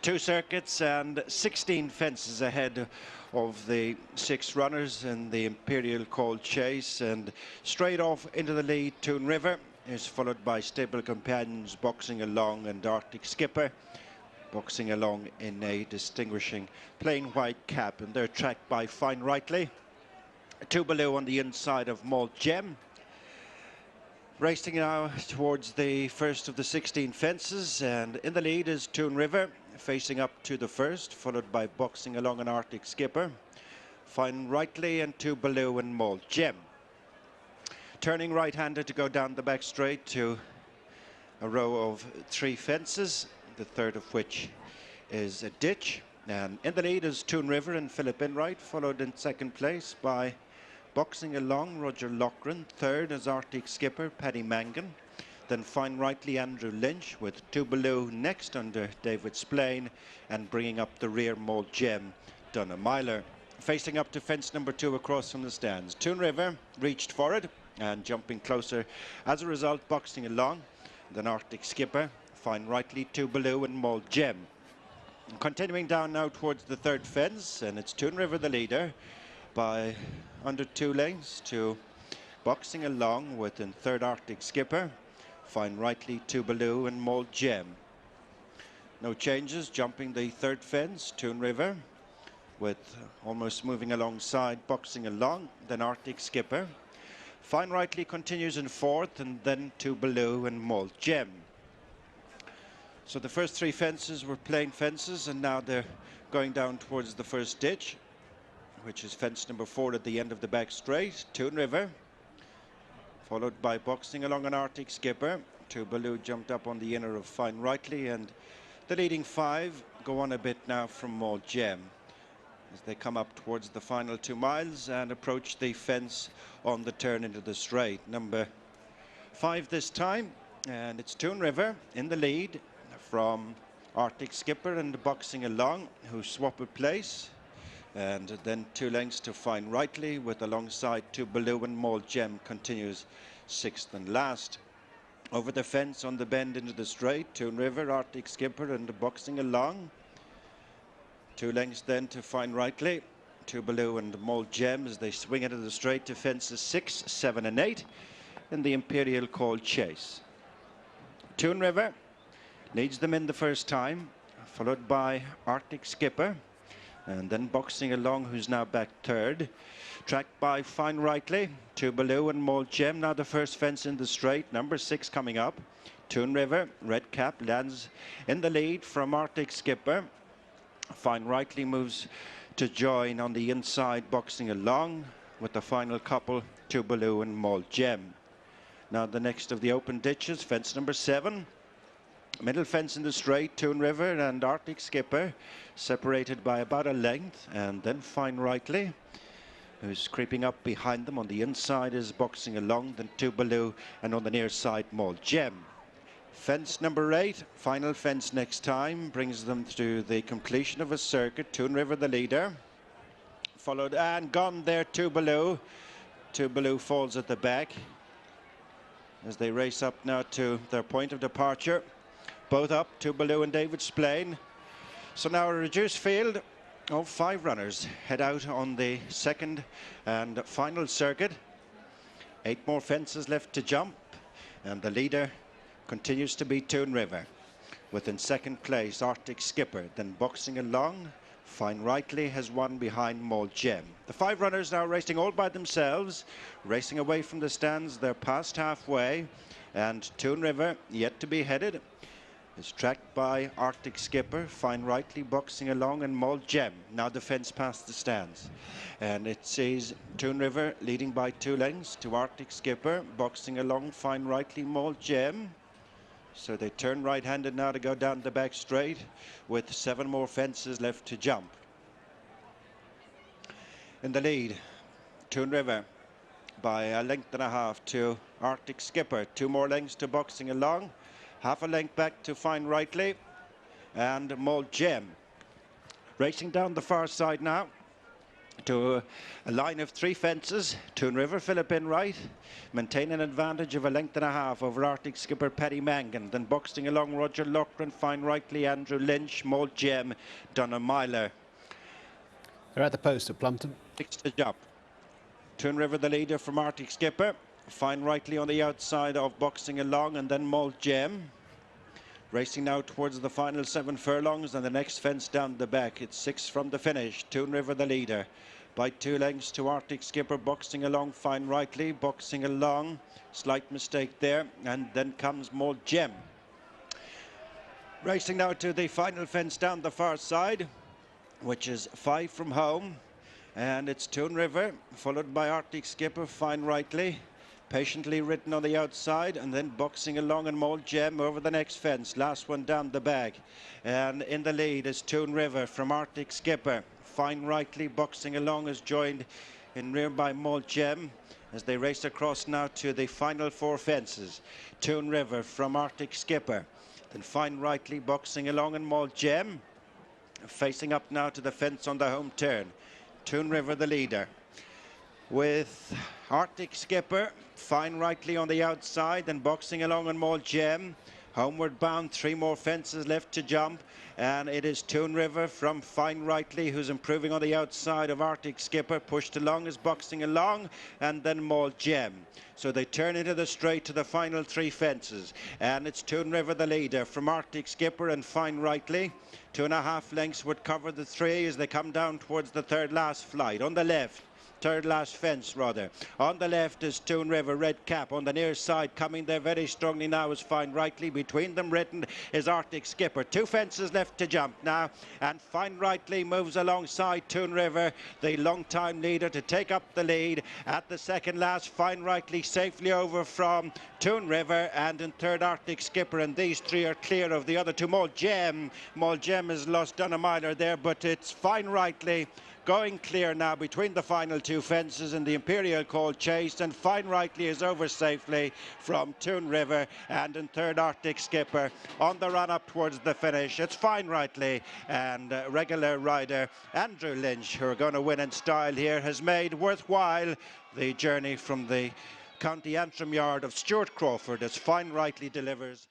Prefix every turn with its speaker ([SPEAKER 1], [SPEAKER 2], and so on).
[SPEAKER 1] Two circuits and 16 fences ahead of the 6 runners in the Imperial called Chase, and straight off into the lead Toon River is followed by stable companions Boxing Along and Arctic Skipper. Boxing Along in a distinguishing plain white cap, and they're tracked by Fine Rightly. Two below on the inside of Malt Gem. Racing now towards the first of the 16 fences, and in the lead is Toon River, facing up to the first, followed by Boxing Along and Arctic Skipper. Fine Rightly and Two Below and Malt Gem. Turning right-handed to go down the back straight to a row of 3 fences, the third of which is a ditch. And in the lead is Toon River and Philip Enright, followed in second place by Boxing Along, Roger Loughran. Third is Arctic Skipper, Paddy Mangan. Then Fine Rightly, Andrew Lynch, with Two Below next under David Splain, and bringing up the rear Malt Gem, Donna Myler. Facing up to fence number 2 across from the stands. Toon River reached for it and jumping closer. As a result, Boxing Along, then Arctic Skipper, Fine Rightly, Two Below and Malt Gem. Continuing down now towards the third fence, and it's Toon River the leader by under 2 lengths to Boxing Along, with in third Arctic Skipper, Fine Rightly, Two Below and Malt Gem. No changes, jumping the third fence, Toon River, with almost moving alongside Boxing Along, then Arctic Skipper. Fine Rightly continues in fourth, and then Two Below and Malt Gem. So the first 3 fences were plain fences, and now they're going down towards the first ditch, which is fence number 4 at the end of the back straight. Toon River, followed by Boxing Along and Arctic Skipper. Two Below jumped up on the inner of Fine Rightly, and the leading 5 go on a bit now from Malt Gem as they come up towards the final 2 miles and approach the fence on the turn into the straight. Number 5 this time, and it's Toon River in the lead from Arctic Skipper and Boxing Along, who swap a place. And then 2 lengths to Fine Rightly, with alongside Two Below and Malt Gem continues 6th and last. Over the fence on the bend into the straight, Toon River, Arctic Skipper and Boxing Along. 2 lengths then to Fine Rightly, Two Below and Malt Gem as they swing into the straight to fences 6, 7 and 8 in the Imperial called Chase. Toon River leads them in the first time, followed by Arctic Skipper, and then Boxing Along, who's now back third. Tracked by Fine Rightly, Two Below and Malt Gem. Now the first fence in the straight, number 6 coming up. Toon River, red cap, lands in the lead from Arctic Skipper. Fine Rightly moves to join on the inside Boxing Along, with the final couple, Two Below and Malt Gem. Now the next of the open ditches, fence number 7. Middle fence in the straight, Toon River and Arctic Skipper, separated by about a length, and then Fine Rightly, who's creeping up behind them. On the inside is Boxing Along, then Two Below, and on the near side, Malt Gem. Fence number 8, final fence next time, brings them to the completion of a circuit. Toon River the leader, followed and gone there, Two Below. Two Below falls at the back as they race up now to their point of departure. Both up, Two Below and David Splain. So now a reduced field of 5 runners head out on the second and final circuit. 8 more fences left to jump, and the leader continues to be Toon River, with in second place Arctic Skipper, then Boxing Along. Fine Rightly has won behind Malt Gem. The 5 runners now racing all by themselves, racing away from the stands. They're past halfway, and Toon River, yet to be headed, is tracked by Arctic Skipper, Fine Rightly, Boxing Along and Malt Gem. Now the fence past the stands, and it sees Toon River leading by 2 lengths to Arctic Skipper, Boxing Along, Fine Rightly, Malt Gem. So they turn right-handed now to go down the back straight, with 7 more fences left to jump. In the lead, Toon River by a length and a half to Arctic Skipper. 2 more lengths to Boxing Along. Half a length back to Fine Rightly and Malt Gem. Racing down the far side now to a line of 3 fences. Toon River, Philip in right, maintain an advantage of a length and a half over Arctic skipper Paddy Mangan. Then boxing along Roger Loughran, Fine Rightly, Andrew Lynch, Mold Gem, Donna Myler.
[SPEAKER 2] They're at the post at Plumpton.
[SPEAKER 1] 6 to jump. Toon River the leader from Arctic skipper. Fine Rightly on the outside of boxing along, and then Mold Gem. Racing now towards the final 7 furlongs and the next fence down the back. It's 6 from the finish. Toon River the leader. By 2 lengths to Arctic skipper, boxing along Fine Rightly, boxing along. Slight mistake there, and then comes Mold Gem. Racing now to the final fence down the far side, which is 5 from home. And it's Toon River, followed by Arctic skipper, Fine Rightly. Patiently ridden on the outside, and then boxing along and Mold Gem over the next fence. Last one down the bag. And in the lead is Toon River from Arctic skipper. Fine Rightly boxing along is joined in rear by Mold Gem as they race across now to the final 4 fences. Toon River from Arctic skipper. Then Fine Rightly boxing along and Mold Gem. Facing up now to the fence on the home turn. Toon River the leader, with Arctic skipper, Fine Rightly on the outside, and boxing along on Mold Gem. Homeward bound, 3 more fences left to jump, and it is Toon River from Fine Rightly, who's improving on the outside of Arctic skipper. Pushed along is boxing along, and then Mold Gem. So they turn into the straight to the final 3 fences, and it's Toon River the leader from Arctic skipper and Fine Rightly. 2.5 lengths would cover the 3 as they come down towards the 3rd last flight. On the left, 3rd last fence rather. On the left is Toon River, red cap. On the near side, coming there very strongly now is Fine Rightly. Between them written is Arctic skipper. 2 fences left to jump now, and Fine Rightly moves alongside Toon River, the long-time leader, to take up the lead. At the 2nd last, Fine Rightly safely over from Toon River, and in 3rd Arctic skipper, and these 3 are clear of the other 2. Mold Gem has lost Donna Myler there, but it's Fine Rightly going clear now between the final 2 fences and the Imperial called Chase, and Fine Rightly is over safely from Toon River, and in 3rd Arctic skipper on the run up towards the finish. It's Fine Rightly and regular rider Andrew Lynch, who are going to win in style here, has made worthwhile the journey from the County Antrim yard of Stuart Crawford as Fine Rightly delivers.